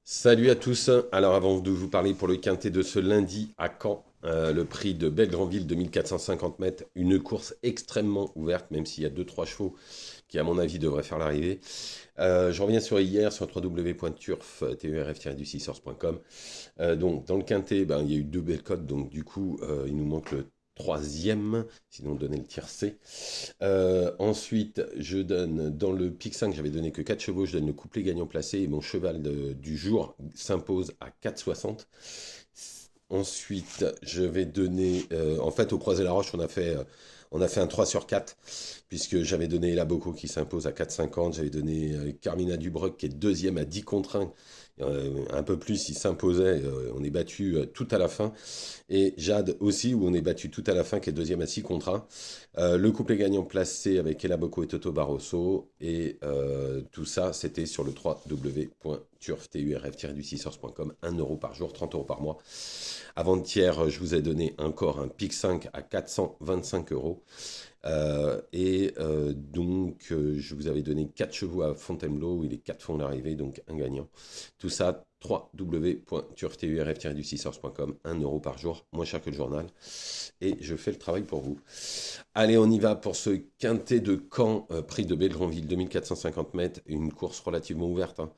Salut à tous. Alors avant de vous parler pour le quintet de ce lundi à Caen, le prix de Belgrandville 2450 mètres, une course extrêmement ouverte, même s'il y a deux trois chevaux qui à mon avis devraient faire l'arrivée. Je reviens sur hier sur www.turf-du6source.com. Donc dans le quintet, ben, il y a eu deux belles cotes, donc du coup il nous manque le troisième, sinon on donnait le tiercé. Ensuite, je donne dans le pic 5, j'avais donné que 4 chevaux, je donne le couplet gagnant placé et mon cheval du jour s'impose à 4,60. Ensuite, je vais donner. En fait, au Croisé la Roche, on a fait un 3 sur 4, puisque j'avais donné La Boco qui s'impose à 4,50. J'avais donné Carmina Dubroc qui est deuxième à 10 contre 1. Un peu plus, il s'imposait. On est battu tout à la fin. Et Jade aussi, où on est battu tout à la fin, qui est deuxième à 6 contre 1. Le couplet gagnant placé avec Ella Boco et Toto Barroso. Et tout ça, c'était sur le www.turf-du6source.com. 1 € par jour, 30 € par mois. Avant-hier, je vous ai donné encore un pic 5 à 425 euros. Je vous avais donné 4 chevaux à Fontainebleau, où les 4 font l'arrivée, donc un gagnant. Tout ça, www.turf-du6source.com, 1 € par jour, moins cher que le journal. Et je fais le travail pour vous. Allez, on y va pour ce quintet de Caen, prix de Belgrandville, 2450 mètres, une course relativement ouverte, hein.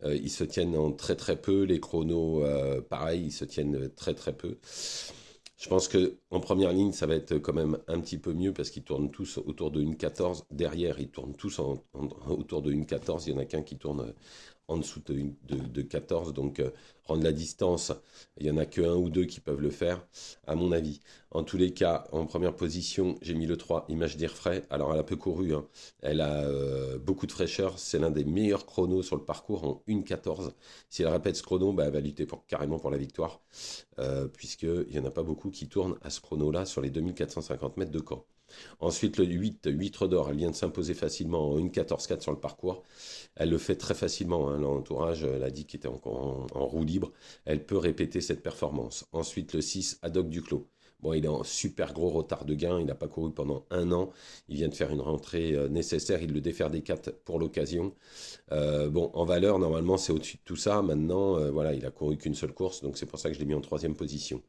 Ils se tiennent en très très peu, les chronos, pareil, ils se tiennent très très peu. Je pense que en première ligne, ça va être quand même un petit peu mieux parce qu'ils tournent tous autour de 1,14. Derrière, ils tournent tous autour de 1,14. Il n'y en a qu'un qui tourne en dessous de 14. Donc, rendre la distance, il n'y en a qu'un ou deux qui peuvent le faire, à mon avis. En tous les cas, en première position, j'ai mis le 3, Image d'Airfray. Alors, elle a peu couru, hein. Elle a beaucoup de fraîcheur. C'est l'un des meilleurs chronos sur le parcours en 1,14. Si elle répète ce chrono, bah, elle va lutter carrément pour la victoire, puisqu'il n'y en a pas beaucoup qui tournent à ce chrono-là sur les 2450 mètres de Caen. Ensuite, le 8, 8 d'or, elle vient de s'imposer facilement en 1,14,4 sur le parcours. Elle le fait très facilement, hein. L'entourage, elle a dit qu'il était en roue libre. Elle peut répéter cette performance. Ensuite, le 6, Haddock Duclos. Bon, il est en super gros retard de gain. Il n'a pas couru pendant un an. Il vient de faire une rentrée nécessaire. Il le défère des 4 pour l'occasion. Bon, en valeur, normalement, c'est au-dessus de tout ça. Maintenant, voilà, il a couru qu'une seule course. Donc, c'est pour ça que je l'ai mis en troisième position.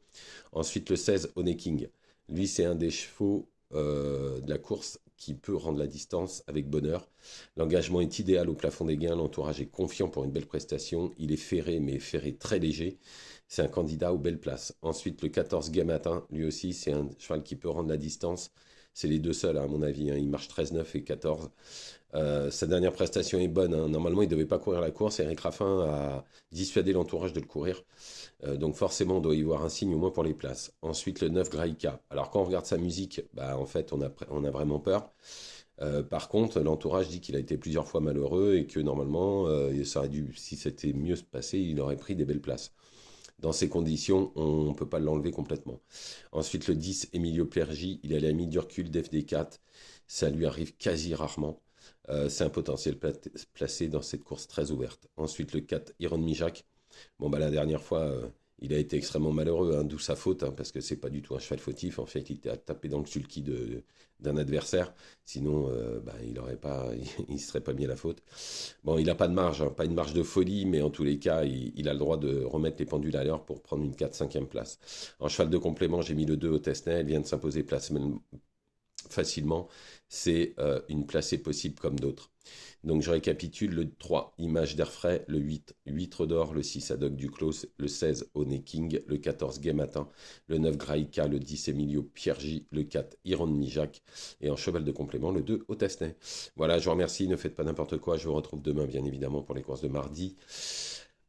Ensuite, le 16, Honey King. Lui, c'est un des chevaux de la course qui peut rendre la distance avec bonheur. L'engagement est idéal au plafond des gains, l'entourage est confiant pour une belle prestation, il est ferré mais ferré très léger, c'est un candidat aux belles places. Ensuite le 14 Gai Matin, lui aussi c'est un cheval qui peut rendre la distance, c'est les deux seuls à mon avis, hein. Il marche 13-9 et 14. Sa dernière prestation est bonne, hein. Normalement il ne devait pas courir la course, Eric Raffin a dissuadé l'entourage de le courir. Donc forcément, on doit y voir un signe au moins pour les places. Ensuite, le 9 Graïka. Alors quand on regarde sa musique, bah, en fait, on a vraiment peur. Par contre, l'entourage dit qu'il a été plusieurs fois malheureux et que normalement, ça aurait dû, si c'était mieux se passer, il aurait pris des belles places. Dans ces conditions, on ne peut pas l'enlever complètement. Ensuite, le 10, Emilio Piergi, il a la mis du recul d'FD4. Ça lui arrive quasi rarement. C'est un potentiel placé dans cette course très ouverte. Ensuite, le 4, Iron Mijak. Bon, bah, la dernière fois, il a été extrêmement malheureux, hein, d'où sa faute, hein, parce que c'est pas du tout un cheval fautif. En fait, il était tapé dans le sulky d'un adversaire. Sinon, bah, il aurait pas, il serait pas mis à la faute. Bon, il n'a pas de marge, hein, pas une marge de folie, mais en tous les cas, il a le droit de remettre les pendules à l'heure pour prendre une 4-5e place. En cheval de complément, j'ai mis le 2 au Tesnay. Elle vient de s'imposer place facilement. C'est une placée possible comme d'autres. Donc je récapitule: le 3, Image d'Airfray, le 8, 8 d'or, le 6, Haddock Duclos, le 16, Honey King, le 14, Gai Matin, le 9, Graïka, le 10, Emilio Piergi, le 4, Iron Mijak, et en cheval de complément, le 2, Otesnay. Voilà, je vous remercie, ne faites pas n'importe quoi, je vous retrouve demain, bien évidemment, pour les courses de mardi.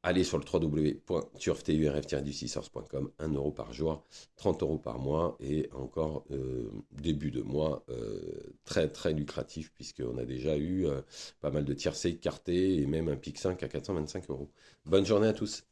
Allez sur le www.turf-du6source.com, 1 € par jour, 30 € par mois, et encore début de mois très très lucratif, puisqu'on a déjà eu pas mal de tiercés écartés et même un pic 5 à 425 euros. Bonne journée à tous.